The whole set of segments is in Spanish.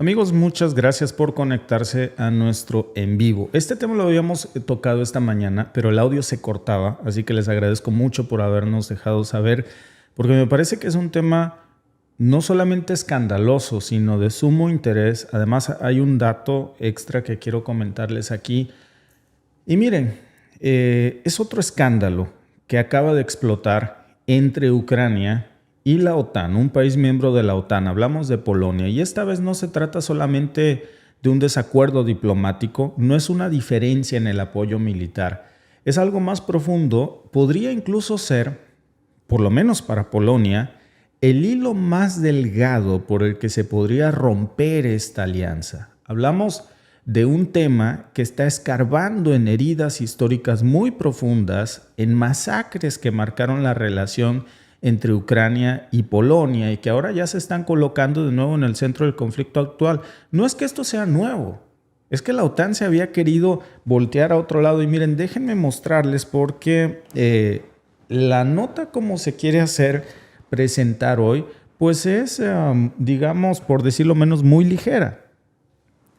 Amigos, muchas gracias por conectarse a nuestro en vivo. Este tema lo habíamos tocado esta mañana, pero el audio se cortaba, así que les agradezco mucho por habernos dejado saber, porque me parece que es un tema no solamente escandaloso, sino de sumo interés. Además, hay un dato extra que quiero comentarles aquí. Y miren, es otro escándalo que acaba de explotar entre Ucrania y la OTAN, un país miembro de la OTAN. Hablamos de Polonia y esta vez no se trata solamente de un desacuerdo diplomático, no es una diferencia en el apoyo militar, es algo más profundo. Podría incluso ser, por lo menos para Polonia, el hilo más delgado por el que se podría romper esta alianza. Hablamos de un tema que está escarbando en heridas históricas muy profundas, en masacres que marcaron la relación entre Ucrania y Polonia y que ahora ya se están colocando de nuevo en el centro del conflicto actual. No es que esto sea nuevo, es que la OTAN se había querido voltear a otro lado y miren, déjenme mostrarles porque la nota como se quiere presentar hoy, pues es, digamos, por decirlo menos, muy ligera.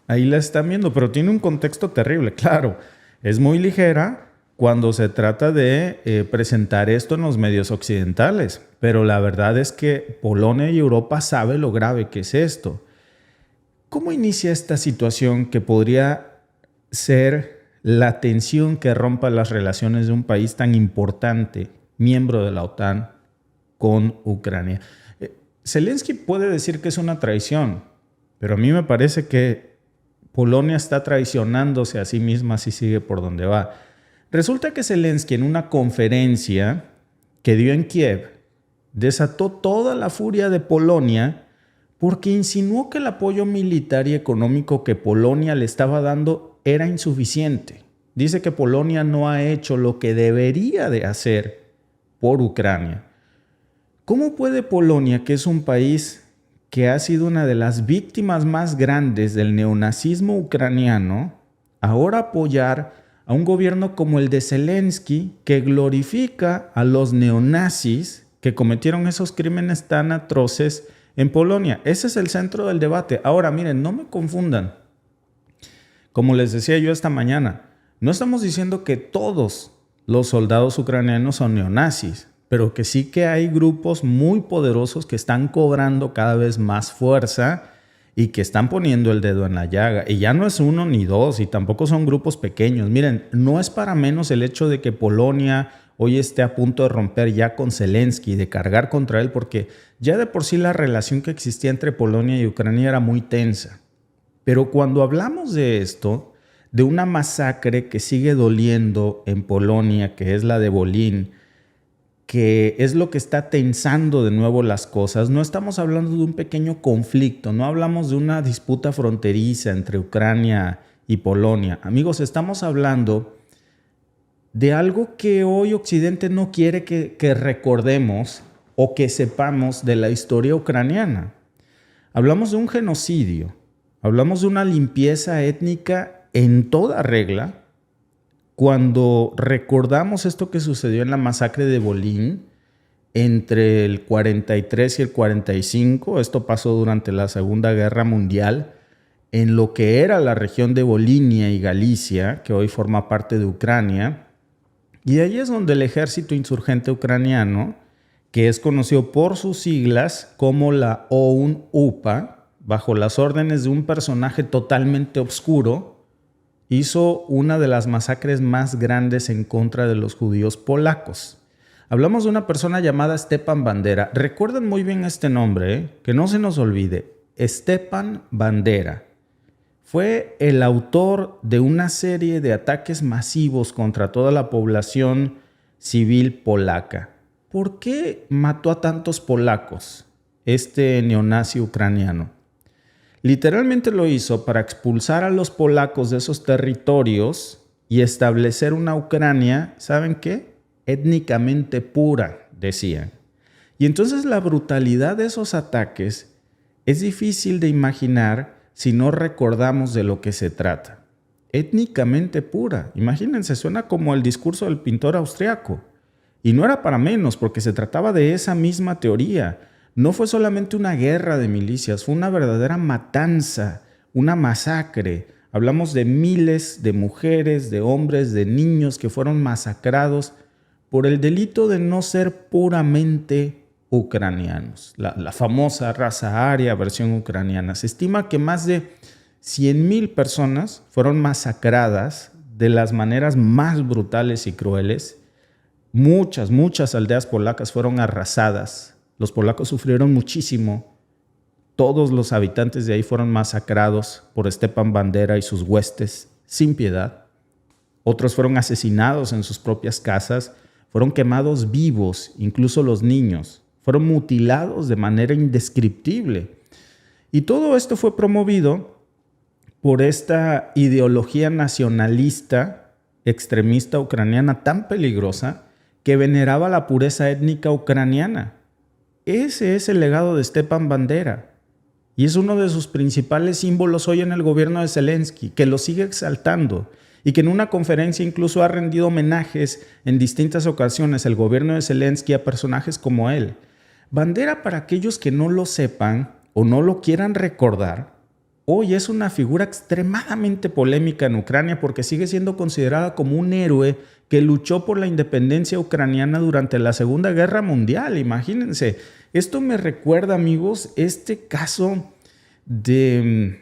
Ahí la están viendo, pero tiene un contexto terrible, claro, es muy ligera cuando se trata de presentar esto en los medios occidentales. Pero la verdad es que Polonia y Europa saben lo grave que es esto. ¿Cómo inicia esta situación que podría ser la tensión que rompa las relaciones de un país tan importante, miembro de la OTAN, con Ucrania? Zelensky puede decir que es una traición, pero a mí me parece que Polonia está traicionándose a sí misma si sigue por donde va. Resulta que Zelensky en una conferencia que dio en Kiev desató toda la furia de Polonia porque insinuó que el apoyo militar y económico que Polonia le estaba dando era insuficiente. Dice que Polonia no ha hecho lo que debería de hacer por Ucrania. ¿Cómo puede Polonia, que es un país que ha sido una de las víctimas más grandes del neonazismo ucraniano, ahora apoyar a un gobierno como el de Zelensky, que glorifica a los neonazis que cometieron esos crímenes tan atroces en Polonia? Ese es el centro del debate. Ahora, miren, no me confundan. Como les decía yo esta mañana, no estamos diciendo que todos los soldados ucranianos son neonazis, pero que sí que hay grupos muy poderosos que están cobrando cada vez más fuerza y que están poniendo el dedo en la llaga. Y ya no es uno ni dos, y tampoco son grupos pequeños. Miren, no es para menos el hecho de que Polonia hoy esté a punto de romper ya con Zelensky, de cargar contra él, porque ya de por sí la relación que existía entre Polonia y Ucrania era muy tensa. Pero cuando hablamos de esto, de una masacre que sigue doliendo en Polonia, que es la de Volyn, que es lo que está tensando de nuevo las cosas, no estamos hablando de un pequeño conflicto, no hablamos de una disputa fronteriza entre Ucrania y Polonia. Amigos, estamos hablando de algo que hoy Occidente no quiere que recordemos o que sepamos de la historia ucraniana. Hablamos de un genocidio, hablamos de una limpieza étnica en toda regla. Cuando recordamos esto que sucedió en la masacre de Volyn entre el 43 y el 45, esto pasó durante la Segunda Guerra Mundial, en lo que era la región de Volinia y Galicia, que hoy forma parte de Ucrania, y ahí es donde el ejército insurgente ucraniano, que es conocido por sus siglas como la OUN-UPA, bajo las órdenes de un personaje totalmente oscuro, hizo una de las masacres más grandes en contra de los judíos polacos. Hablamos de una persona llamada Stepan Bandera. Recuerden muy bien este nombre, que no se nos olvide. Stepan Bandera fue el autor de una serie de ataques masivos contra toda la población civil polaca. ¿Por qué mató a tantos polacos este neonazi ucraniano? Literalmente lo hizo para expulsar a los polacos de esos territorios y establecer una Ucrania, ¿saben qué? Étnicamente pura, decían. Y entonces la brutalidad de esos ataques es difícil de imaginar si no recordamos de lo que se trata. Étnicamente pura. Imagínense, suena como el discurso del pintor austriaco. Y no era para menos, porque se trataba de esa misma teoría. no fue solamente una guerra de milicias, fue una verdadera matanza, una masacre. Hablamos de miles de mujeres, de hombres, de niños que fueron masacrados por el delito de no ser puramente ucranianos. La famosa raza aria, versión ucraniana. Se estima que más de 100,000 personas fueron masacradas de las maneras más brutales y crueles. Muchas aldeas polacas fueron arrasadas. Los polacos sufrieron muchísimo. Todos los habitantes de ahí fueron masacrados por Stepan Bandera y sus huestes sin piedad. Otros fueron asesinados en sus propias casas, fueron quemados vivos, incluso los niños. Fueron mutilados de manera indescriptible. Y todo esto fue promovido por esta ideología nacionalista, extremista ucraniana tan peligrosa que veneraba la pureza étnica ucraniana. Ese es el legado de Stepan Bandera. Y es uno de sus principales símbolos hoy en el gobierno de Zelensky, que lo sigue exaltando y que en una conferencia incluso ha rendido homenajes en distintas ocasiones el gobierno de Zelensky a personajes como él. Bandera, para aquellos que no lo sepan o no lo quieran recordar, hoy es una figura extremadamente polémica en Ucrania porque sigue siendo considerada como un héroe que luchó por la independencia ucraniana durante la Segunda Guerra Mundial. Imagínense, esto me recuerda, amigos, este caso de,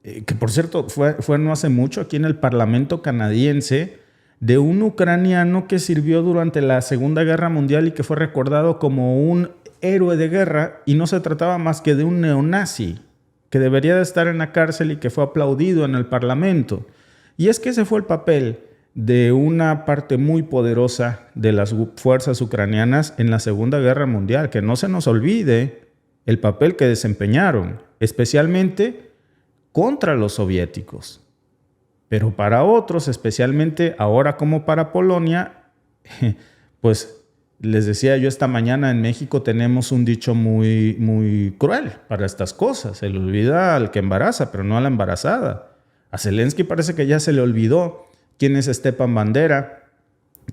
que por cierto fue no hace mucho aquí en el Parlamento canadiense, de un ucraniano que sirvió durante la Segunda Guerra Mundial y que fue recordado como un héroe de guerra, y no se trataba más que de un neonazi que debería de estar en la cárcel y que fue aplaudido en el Parlamento. Y es que ese fue el papel de una parte muy poderosa de las fuerzas ucranianas en la Segunda Guerra Mundial. Que no se nos olvide el papel que desempeñaron, especialmente contra los soviéticos. Pero para otros, especialmente ahora como para Polonia, pues les decía yo esta mañana, en México tenemos un dicho muy cruel para estas cosas. Se le olvida al que embaraza, pero no a la embarazada. A Zelensky parece que ya se le olvidó quién es Stepan Bandera.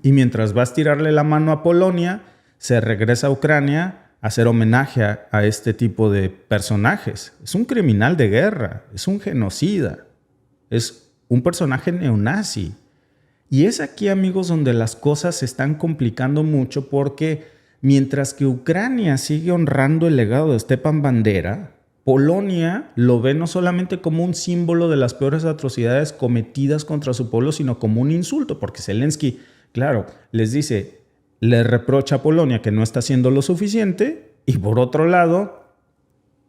Y mientras vas a tirarle la mano a Polonia, se regresa a Ucrania a hacer homenaje a este tipo de personajes. Es un criminal de guerra, es un genocida, es un personaje neonazi. Y es aquí, amigos, donde las cosas se están complicando mucho, porque mientras que Ucrania sigue honrando el legado de Stepan Bandera, Polonia lo ve no solamente como un símbolo de las peores atrocidades cometidas contra su pueblo, sino como un insulto, porque Zelensky, claro, le reprocha a Polonia que no está haciendo lo suficiente, y por otro lado,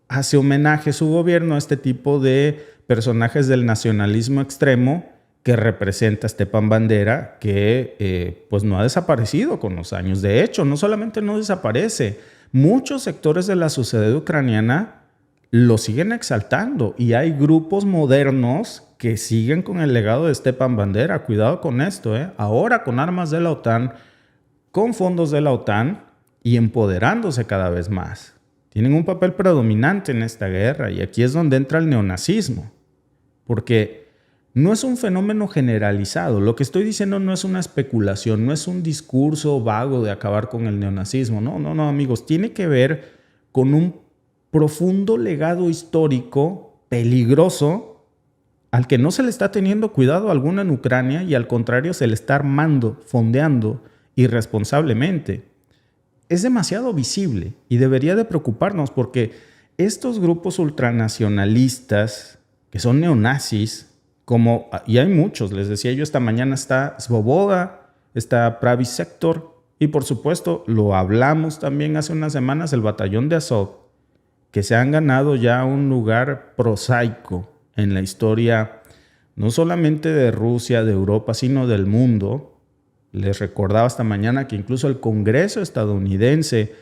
hace homenaje a su gobierno a este tipo de personajes del nacionalismo extremo que representa Stepan Bandera, que pues no ha desaparecido con los años. De hecho, no solamente no desaparece, muchos sectores de la sociedad ucraniana lo siguen exaltando, y hay grupos modernos que siguen con el legado de Stepan Bandera. Cuidado con esto, ahora con armas de la OTAN, con fondos de la OTAN y empoderándose cada vez más. Tienen un papel predominante en esta guerra, y aquí es donde entra el neonazismo, porque no es un fenómeno generalizado. Lo que estoy diciendo no es una especulación, no es un discurso vago de acabar con el neonazismo. No, amigos. Tiene que ver con un profundo legado histórico peligroso al que no se le está teniendo cuidado alguno en Ucrania, y al contrario se le está armando, fondeando irresponsablemente. Es demasiado visible y debería de preocuparnos, porque estos grupos ultranacionalistas que son neonazis, y hay muchos, les decía yo esta mañana, está Svoboda, está Pravý Sektor, y por supuesto lo hablamos también hace unas semanas, el batallón de Azov, que se han ganado ya un lugar prosaico en la historia, no solamente de Rusia, de Europa, sino del mundo. Les recordaba esta mañana que incluso el Congreso estadounidense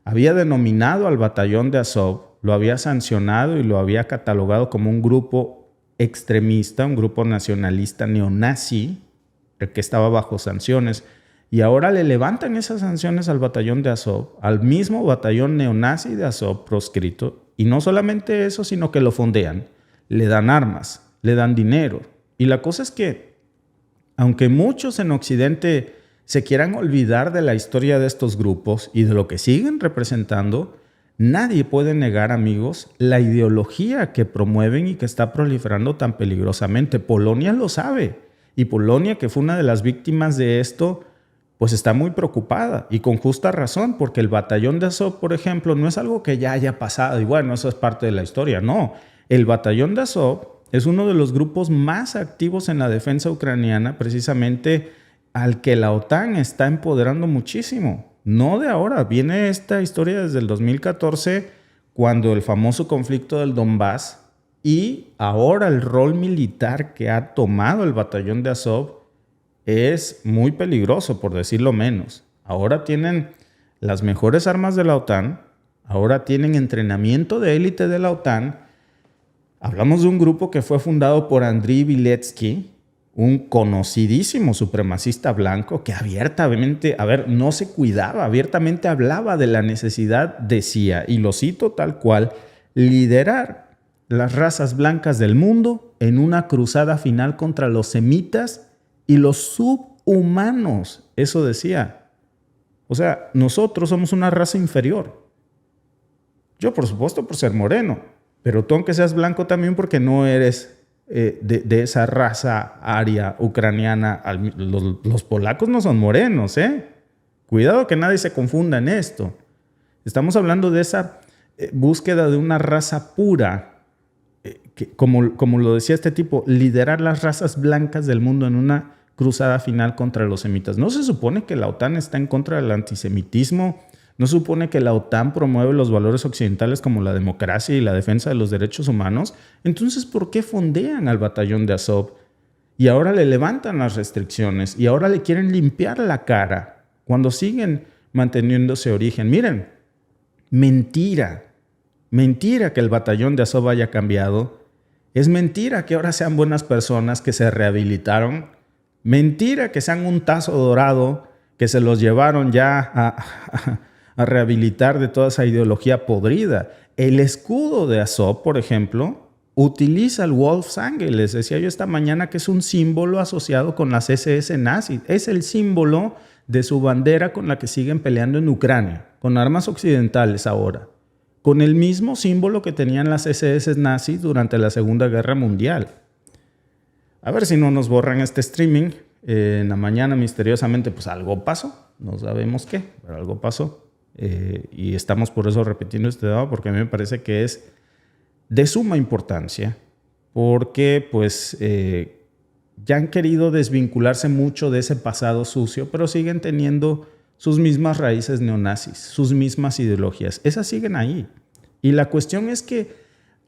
había denominado al batallón de Azov, lo había sancionado y lo había catalogado como un grupo extremista, un grupo nacionalista neonazi, que estaba bajo sanciones. Y ahora le levantan esas sanciones al batallón de Azov, al mismo batallón neonazi de Azov proscrito. Y no solamente eso, sino que lo fondean, le dan armas, le dan dinero. Y la cosa es que, aunque muchos en Occidente se quieran olvidar de la historia de estos grupos y de lo que siguen representando, nadie puede negar, amigos, la ideología que promueven y que está proliferando tan peligrosamente. Polonia lo sabe. Y Polonia, que fue una de las víctimas de esto, pues está muy preocupada y con justa razón, porque el batallón de Azov, por ejemplo, no es algo que ya haya pasado y bueno, eso es parte de la historia. No, el batallón de Azov es uno de los grupos más activos en la defensa ucraniana, precisamente al que la OTAN está empoderando muchísimo. No de ahora, viene esta historia desde el 2014, cuando el famoso conflicto del Donbass, y ahora el rol militar que ha tomado el batallón de Azov es muy peligroso, por decirlo menos. Ahora tienen las mejores armas de la OTAN, ahora tienen entrenamiento de élite de la OTAN. Hablamos de un grupo que fue fundado por Andriy Viletsky, un conocidísimo supremacista blanco que abiertamente, no se cuidaba, abiertamente hablaba de la necesidad, decía, y lo cito tal cual, liderar las razas blancas del mundo en una cruzada final contra los semitas y los subhumanos. Eso decía. O sea, nosotros somos una raza inferior. Yo, por supuesto, por ser moreno, pero tú aunque seas blanco también porque no eres de esa raza aria ucraniana. Los polacos no son morenos, ¿eh? Cuidado que nadie se confunda en esto. Estamos hablando de esa búsqueda de una raza pura, que, como lo decía este tipo, liderar las razas blancas del mundo en una cruzada final contra los semitas. ¿No se supone que la OTAN está en contra del antisemitismo? ¿No se supone que la OTAN promueve los valores occidentales como la democracia y la defensa de los derechos humanos? Entonces, ¿por qué fondean al batallón de Azov? Y ahora le levantan las restricciones y ahora le quieren limpiar la cara cuando siguen manteniendo ese origen. Miren, mentira que el batallón de Azov haya cambiado. Es mentira que ahora sean buenas personas que se rehabilitaron. Mentira que sean un tazo dorado que se los llevaron ya a rehabilitar de toda esa ideología podrida. El escudo de Azov, por ejemplo, utiliza el Wolfsangel. Les decía yo esta mañana que es un símbolo asociado con las SS nazis. Es el símbolo de su bandera con la que siguen peleando en Ucrania, con armas occidentales ahora, con el mismo símbolo que tenían las SS nazis durante la Segunda Guerra Mundial. A ver si no nos borran este streaming. En la mañana misteriosamente pues algo pasó, no sabemos qué, pero algo pasó. Y estamos por eso repitiendo este tema porque a mí me parece que es de suma importancia porque pues ya han querido desvincularse mucho de ese pasado sucio, pero siguen teniendo sus mismas raíces neonazis, sus mismas ideologías. Esas siguen ahí. Y la cuestión es que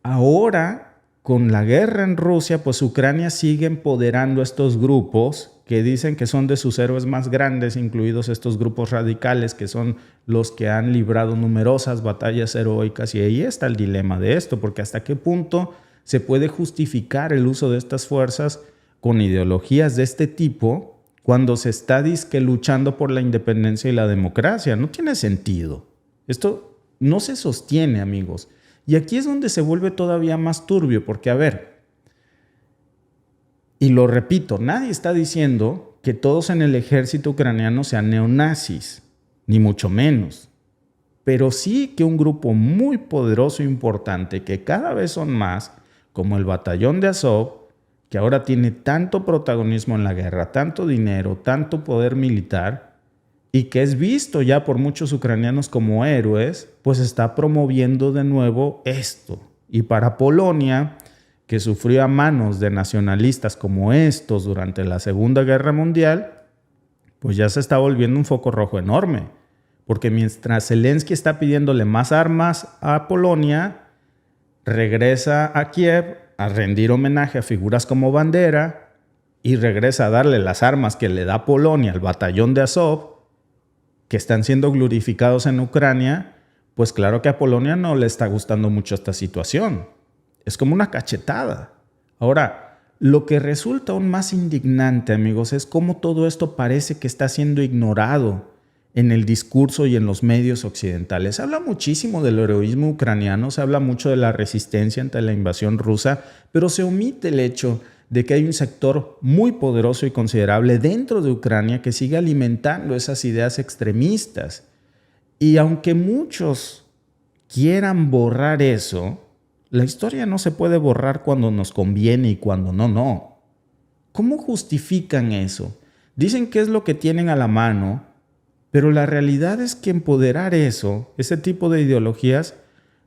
ahora, con la guerra en Rusia, pues Ucrania sigue empoderando a estos grupos que dicen que son de sus héroes más grandes, incluidos estos grupos radicales que son los que han librado numerosas batallas heroicas. Y ahí está el dilema de esto, porque hasta qué punto se puede justificar el uso de estas fuerzas con ideologías de este tipo cuando se está disque luchando por la independencia y la democracia. No tiene sentido. Esto no se sostiene, amigos. Y aquí es donde se vuelve todavía más turbio, porque a ver, y lo repito, nadie está diciendo que todos en el ejército ucraniano sean neonazis, ni mucho menos. Pero sí que un grupo muy poderoso e importante, que cada vez son más, como el batallón de Azov, que ahora tiene tanto protagonismo en la guerra, tanto dinero, tanto poder militar, y que es visto ya por muchos ucranianos como héroes, pues está promoviendo de nuevo esto. Y para Polonia, que sufrió a manos de nacionalistas como estos durante la Segunda Guerra Mundial, pues ya se está volviendo un foco rojo enorme. Porque mientras Zelensky está pidiéndole más armas a Polonia, regresa a Kiev a rendir homenaje a figuras como Bandera y regresa a darle las armas que le da Polonia al batallón de Azov, que están siendo glorificados en Ucrania. Pues claro que a Polonia no le está gustando mucho esta situación. Es como una cachetada. Ahora, lo que resulta aún más indignante, amigos, es cómo todo esto parece que está siendo ignorado en el discurso y en los medios occidentales. Se habla muchísimo del heroísmo ucraniano, se habla mucho de la resistencia ante la invasión rusa, pero se omite el hecho de que hay un sector muy poderoso y considerable dentro de Ucrania que sigue alimentando esas ideas extremistas. Y aunque muchos quieran borrar eso, la historia no se puede borrar cuando nos conviene y cuando no. ¿Cómo justifican eso? Dicen que es lo que tienen a la mano, pero la realidad es que empoderar eso, ese tipo de ideologías,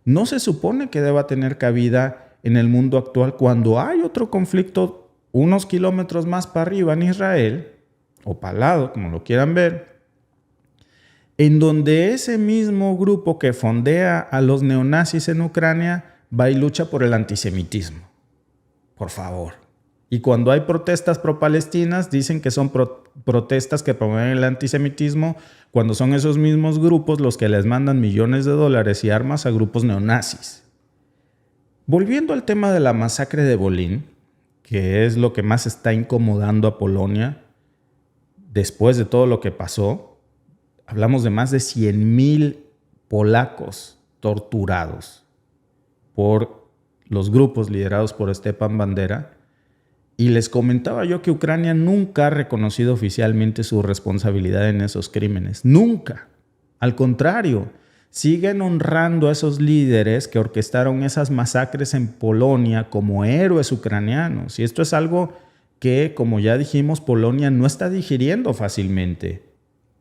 no se supone que deba tener cabida en el mundo actual cuando hay otro conflicto unos kilómetros más para arriba en Israel, o para el lado, como lo quieran ver, en donde ese mismo grupo que fondea a los neonazis en Ucrania va y lucha por el antisemitismo. Por favor. Y cuando hay protestas pro-palestinas, dicen que son protestas que promueven el antisemitismo, cuando son esos mismos grupos los que les mandan millones de dólares y armas a grupos neonazis. Volviendo al tema de la masacre de Volyn, que es lo que más está incomodando a Polonia, después de todo lo que pasó, hablamos de más de 100,000 polacos torturados por los grupos liderados por Stepan Bandera. Y les comentaba yo que Ucrania nunca ha reconocido oficialmente su responsabilidad en esos crímenes. Nunca. Al contrario, siguen honrando a esos líderes que orquestaron esas masacres en Polonia como héroes ucranianos. Y esto es algo que, como ya dijimos, Polonia no está digiriendo fácilmente.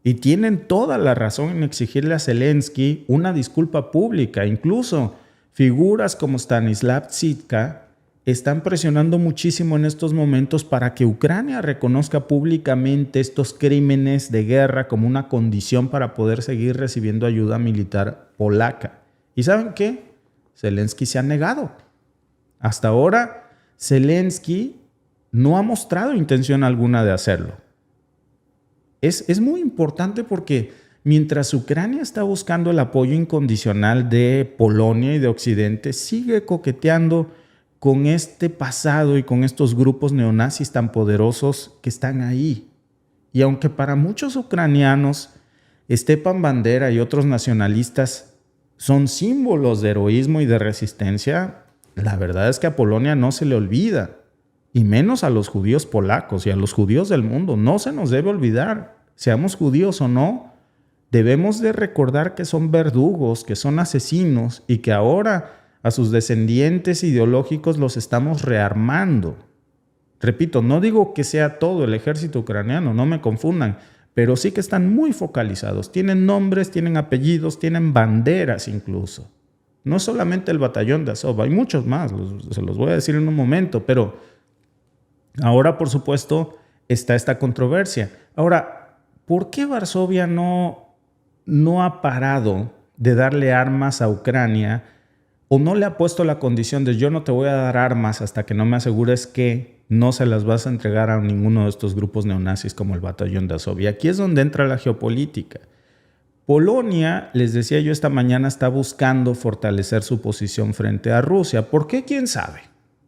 Y tienen toda la razón en exigirle a Zelensky una disculpa pública. Incluso figuras como Stanislav Tsitka están presionando muchísimo en estos momentos para que Ucrania reconozca públicamente estos crímenes de guerra como una condición para poder seguir recibiendo ayuda militar polaca. ¿Y saben qué? Zelensky se ha negado. Hasta ahora, Zelensky no ha mostrado intención alguna de hacerlo. Es muy importante porque mientras Ucrania está buscando el apoyo incondicional de Polonia y de Occidente, sigue coqueteando con este pasado y con estos grupos neonazis tan poderosos que están ahí. Y aunque para muchos ucranianos Stepan Bandera y otros nacionalistas son símbolos de heroísmo y de resistencia, la verdad es que a Polonia no se le olvida, y menos a los judíos polacos y a los judíos del mundo. No se nos debe olvidar, seamos judíos o no, debemos de recordar que son verdugos, que son asesinos y que ahora a sus descendientes ideológicos los estamos rearmando. Repito, no digo que sea todo el ejército ucraniano, no me confundan, pero sí que están muy focalizados. Tienen nombres, tienen apellidos, tienen banderas incluso. No solamente el batallón de Azov, hay muchos más, se los voy a decir en un momento, pero ahora, por supuesto, está esta controversia. Ahora, ¿por qué Varsovia no ha parado de darle armas a Ucrania o no le ha puesto la condición de yo no te voy a dar armas hasta que no me asegures que no se las vas a entregar a ninguno de estos grupos neonazis como el batallón de Azov? Y aquí es donde entra la geopolítica. Polonia, les decía yo esta mañana, está buscando fortalecer su posición frente a Rusia. ¿Por qué? ¿Quién sabe?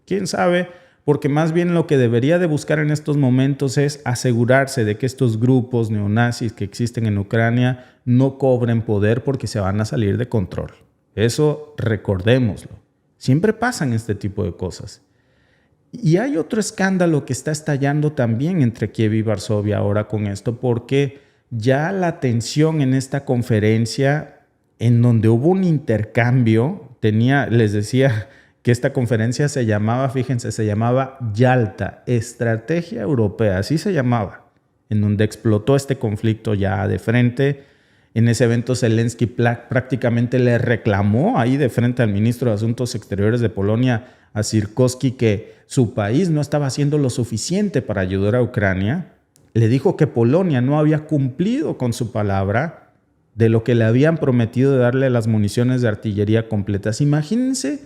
¿Quién sabe? Porque más bien lo que debería de buscar en estos momentos es asegurarse de que estos grupos neonazis que existen en Ucrania no cobren poder porque se van a salir de control. Eso recordémoslo. Siempre pasan este tipo de cosas. Y hay otro escándalo que está estallando también entre Kiev y Varsovia ahora con esto, porque ya la tensión en esta conferencia, en donde hubo un intercambio, les decía que esta conferencia se llamaba Yalta, Estrategia Europea, así se llamaba, en donde explotó este conflicto ya de frente. En ese evento Zelensky prácticamente le reclamó ahí de frente al ministro de Asuntos Exteriores de Polonia, a Sikorski, que su país no estaba haciendo lo suficiente para ayudar a Ucrania. Le dijo que Polonia no había cumplido con su palabra de lo que le habían prometido de darle las municiones de artillería completas. Imagínense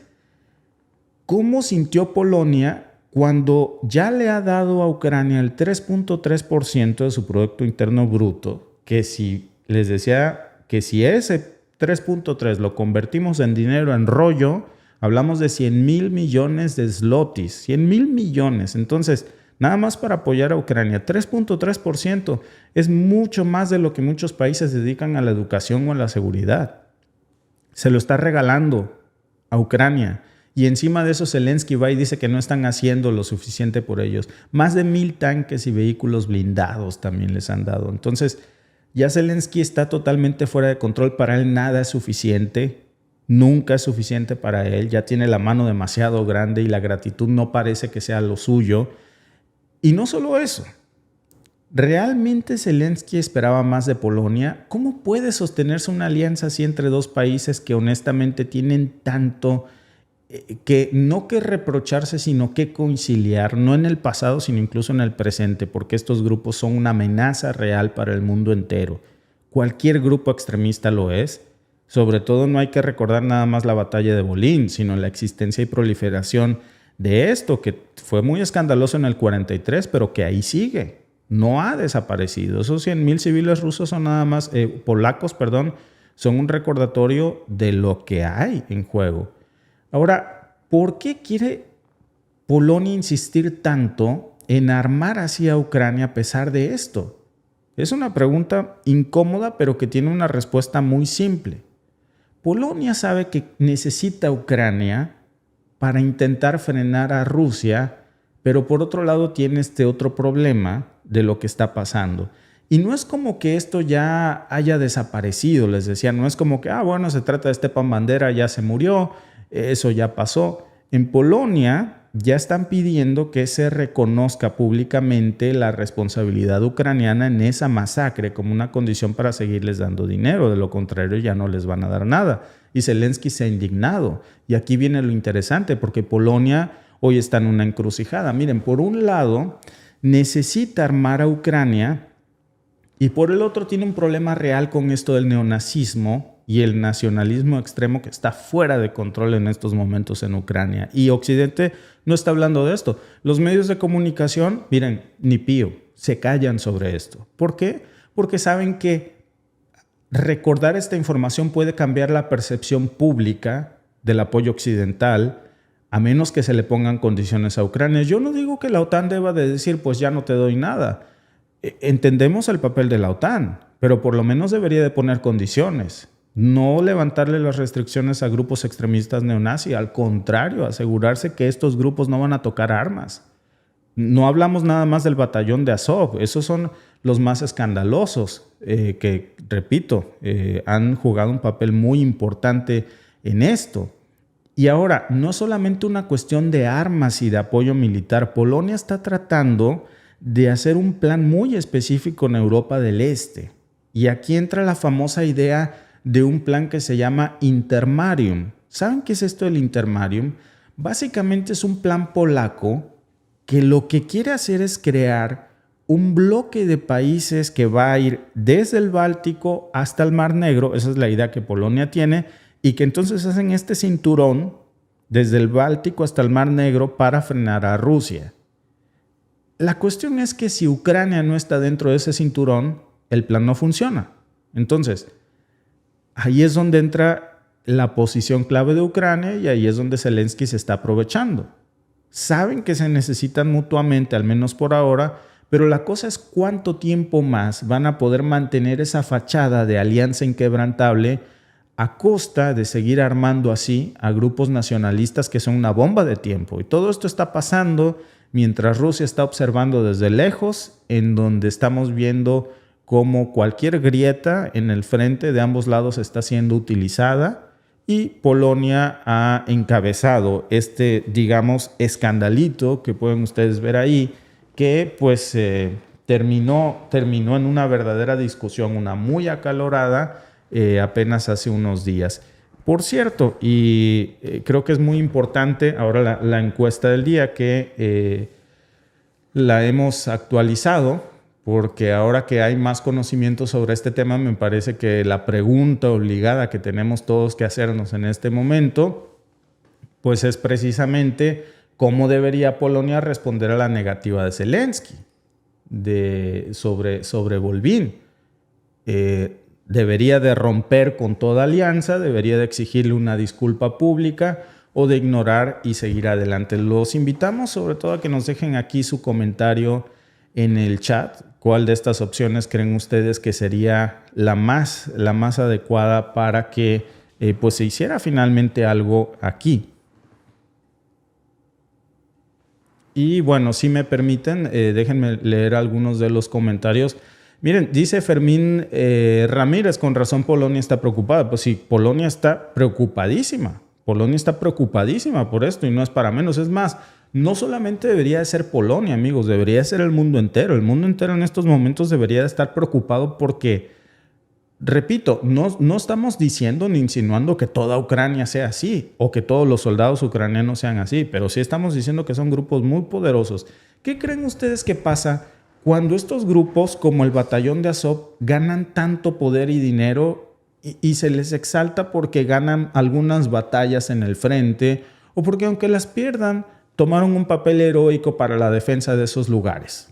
cómo sintió Polonia cuando ya le ha dado a Ucrania el 3.3% de su Producto Interno Bruto, que si les decía que si ese 3.3 lo convertimos en dinero, en rollo, hablamos de 100,000 millones de zlotys, 100,000 millones. Entonces, nada más para apoyar a Ucrania, 3.3% es mucho más de lo que muchos países dedican a la educación o a la seguridad. Se lo está regalando a Ucrania. Y encima de eso Zelensky va y dice que no están haciendo lo suficiente por ellos. Más de 1,000 tanques y vehículos blindados también les han dado. Entonces, ya Zelensky está totalmente fuera de control. Para él nada es suficiente. nunca es suficiente para él, ya tiene la mano demasiado grande y la gratitud no parece que sea lo suyo. Y no solo eso, ¿realmente Zelensky esperaba más de Polonia? ¿Cómo puede sostenerse una alianza así entre dos países que honestamente tienen tanto que no que reprocharse, sino que conciliar, no en el pasado, sino incluso en el presente, porque estos grupos son una amenaza real para el mundo entero? Cualquier grupo extremista lo es. Sobre todo no hay que recordar nada más la batalla de Bolín, sino la existencia y proliferación de esto, que fue muy escandaloso en el 43, pero que ahí sigue. No ha desaparecido. Esos 100,000 civiles rusos son nada más, polacos, perdón, son un recordatorio de lo que hay en juego. Ahora, ¿por qué quiere Polonia insistir tanto en armar así a Ucrania a pesar de esto? Es una pregunta incómoda, pero que tiene una respuesta muy simple. Polonia sabe que necesita Ucrania para intentar frenar a Rusia, pero por otro lado tiene este otro problema de lo que está pasando. Y no es como que esto ya haya desaparecido, les decía, no es como que, bueno, se trata de Stepan Bandera, ya se murió, eso ya pasó. En Polonia ya están pidiendo que se reconozca públicamente la responsabilidad ucraniana en esa masacre como una condición para seguirles dando dinero. De lo contrario, ya no les van a dar nada. Y Zelensky se ha indignado. Y aquí viene lo interesante, porque Polonia hoy está en una encrucijada. Miren, por un lado, necesita armar a Ucrania y por el otro tiene un problema real con esto del neonazismo y el nacionalismo extremo que está fuera de control en estos momentos en Ucrania. Y Occidente no está hablando de esto. Los medios de comunicación, miren, ni pío, se callan sobre esto. ¿Por qué? Porque saben que recordar esta información puede cambiar la percepción pública del apoyo occidental, a menos que se le pongan condiciones a Ucrania. Yo no digo que la OTAN deba de decir, pues ya no te doy nada. Entendemos el papel de la OTAN, pero por lo menos debería de poner condiciones. No levantarle las restricciones a grupos extremistas neonazis, al contrario, asegurarse que estos grupos no van a tocar armas. No hablamos nada más del batallón de Azov, esos son los más escandalosos, que, repito, han jugado un papel muy importante en esto. Y ahora, no solamente una cuestión de armas y de apoyo militar, Polonia está tratando de hacer un plan muy específico en Europa del Este. Y aquí entra la famosa idea de un plan que se llama Intermarium. ¿Saben qué es esto del Intermarium? Básicamente es un plan polaco que lo que quiere hacer es crear un bloque de países que va a ir desde el Báltico hasta el Mar Negro. Esa es la idea que Polonia tiene, y que entonces hacen este cinturón desde el Báltico hasta el Mar Negro para frenar a Rusia. La cuestión es que si Ucrania no está dentro de ese cinturón, el plan no funciona. Entonces, ahí es donde entra la posición clave de Ucrania y ahí es donde Zelensky se está aprovechando. Saben que se necesitan mutuamente, al menos por ahora, pero la cosa es cuánto tiempo más van a poder mantener esa fachada de alianza inquebrantable a costa de seguir armando así a grupos nacionalistas que son una bomba de tiempo. Y todo esto está pasando mientras Rusia está observando desde lejos, en donde estamos viendo cómo cualquier grieta en el frente de ambos lados está siendo utilizada, y Polonia ha encabezado este, digamos, escandalito que pueden ustedes ver ahí, que pues terminó en una verdadera discusión, una muy acalorada, apenas hace unos días. Por cierto, y creo que es muy importante ahora la encuesta del día, que la hemos actualizado, porque ahora que hay más conocimiento sobre este tema, me parece que la pregunta obligada que tenemos todos que hacernos en este momento, pues es precisamente cómo debería Polonia responder a la negativa de Zelensky sobre Volvín. Debería de romper con toda alianza, debería de exigirle una disculpa pública o de ignorar y seguir adelante. Los invitamos sobre todo a que nos dejen aquí su comentario en el chat. ¿Cuál de estas opciones creen ustedes que sería la más adecuada para que pues se hiciera finalmente algo aquí? Y bueno, si me permiten, déjenme leer algunos de los comentarios. Miren, dice Fermín Ramírez, con razón Polonia está preocupada. Pues sí, Polonia está preocupadísima. Polonia está preocupadísima por esto y no es para menos. Es más, no solamente debería de ser Polonia, amigos, debería de ser el mundo entero. El mundo entero en estos momentos debería de estar preocupado porque, repito, no estamos diciendo ni insinuando que toda Ucrania sea así o que todos los soldados ucranianos sean así, pero sí estamos diciendo que son grupos muy poderosos. ¿Qué creen ustedes que pasa cuando estos grupos, como el batallón de Azov, ganan tanto poder y dinero y se les exalta porque ganan algunas batallas en el frente o porque aunque las pierdan, tomaron un papel heroico para la defensa de esos lugares?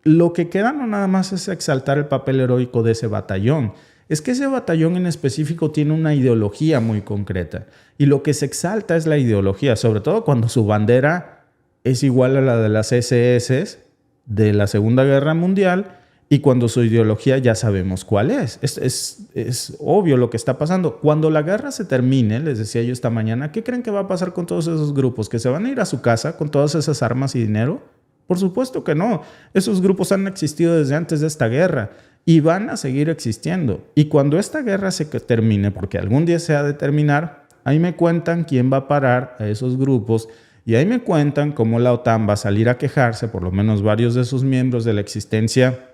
Lo que queda no nada más es exaltar el papel heroico de ese batallón. Es que ese batallón en específico tiene una ideología muy concreta. Y lo que se exalta es la ideología, sobre todo cuando su bandera es igual a la de las SS de la Segunda Guerra Mundial y cuando su ideología ya sabemos cuál es. Es obvio lo que está pasando. Cuando la guerra se termine, les decía yo esta mañana, ¿qué creen que va a pasar con todos esos grupos? ¿Que se van a ir a su casa con todas esas armas y dinero? Por supuesto que no. Esos grupos han existido desde antes de esta guerra y van a seguir existiendo. Y cuando esta guerra se termine, porque algún día se ha de terminar, ahí me cuentan quién va a parar a esos grupos y ahí me cuentan cómo la OTAN va a salir a quejarse, por lo menos varios de sus miembros, de la existencia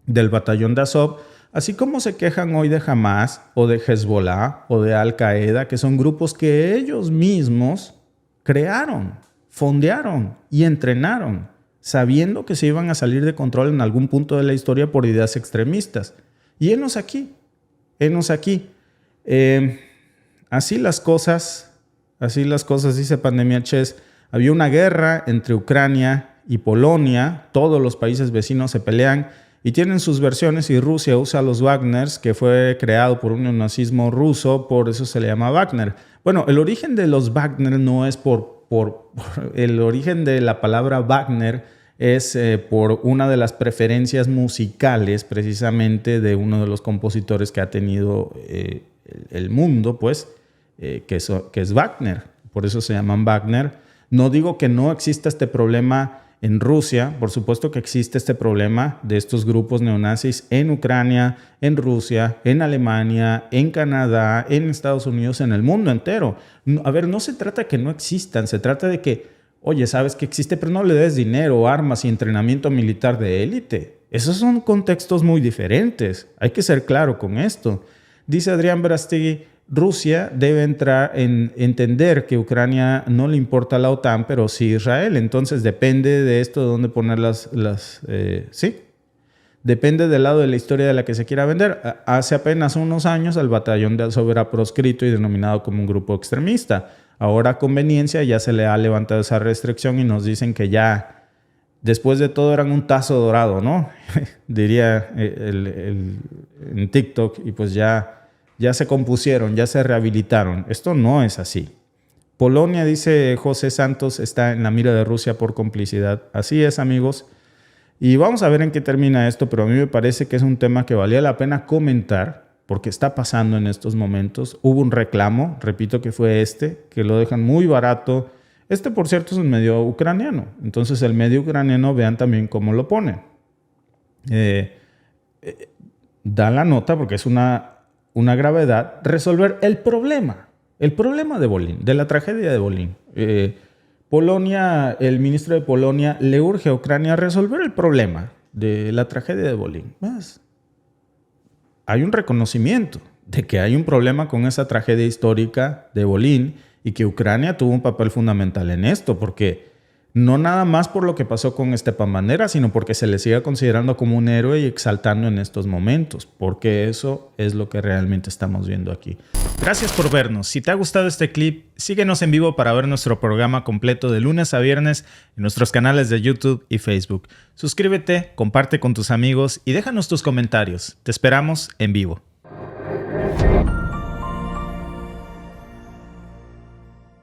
del batallón de Azov, así como se quejan hoy de Hamas o de Hezbollah o de Al-Qaeda, que son grupos que ellos mismos crearon, fondearon y entrenaron, sabiendo que se iban a salir de control en algún punto de la historia por ideas extremistas. Y henos aquí, henos aquí. Así las cosas, dice Pandemia Chess. Había una guerra entre Ucrania y Polonia, todos los países vecinos se pelean y tienen sus versiones y Rusia usa a los Wagners, que fue creado por un neonazismo ruso, por eso se le llama Wagner. Bueno, el origen de los Wagner no es el origen de la palabra Wagner es por una de las preferencias musicales precisamente de uno de los compositores que ha tenido el mundo, pues, que es Wagner. Por eso se llaman Wagner. No digo que no exista este problema en Rusia, por supuesto que existe este problema de estos grupos neonazis en Ucrania, en Rusia, en Alemania, en Canadá, en Estados Unidos, en el mundo entero. A ver, no se trata de que no existan, se trata de que, oye, sabes que existe, pero no le des dinero, armas y entrenamiento militar de élite. Esos son contextos muy diferentes. Hay que ser claro con esto. Dice Adrián Verástegui, Rusia debe entender que Ucrania no le importa a la OTAN, pero sí Israel. Entonces depende de esto de dónde poner sí. Depende del lado de la historia de la que se quiera vender. Hace apenas unos años el batallón de Azov era proscrito y denominado como un grupo extremista. Ahora a conveniencia ya se le ha levantado esa restricción y nos dicen que ya, después de todo, eran un tazo dorado, ¿no? Diría en TikTok, y pues ya se compusieron, ya se rehabilitaron. Esto no es así. Polonia, dice José Santos, está en la mira de Rusia por complicidad. Así es, amigos. Y vamos a ver en qué termina esto, pero a mí me parece que es un tema que valía la pena comentar porque está pasando en estos momentos. Hubo un reclamo, repito que fue que lo dejan muy barato. Por cierto, es un medio ucraniano. Entonces, el medio ucraniano, vean también cómo lo pone. Da la nota porque es una gravedad, resolver el problema de Volyn, de la tragedia de Volyn. Polonia, el ministro de Polonia le urge a Ucrania a resolver el problema de la tragedia de Volyn. Más, hay un reconocimiento de que hay un problema con esa tragedia histórica de Volyn y que Ucrania tuvo un papel fundamental en esto, porque no nada más por lo que pasó con Stepan Bandera, sino porque se le sigue considerando como un héroe y exaltando en estos momentos, porque eso es lo que realmente estamos viendo aquí. Gracias por vernos. Si te ha gustado este clip, síguenos en vivo para ver nuestro programa completo de lunes a viernes en nuestros canales de YouTube y Facebook. Suscríbete, comparte con tus amigos y déjanos tus comentarios. Te esperamos en vivo.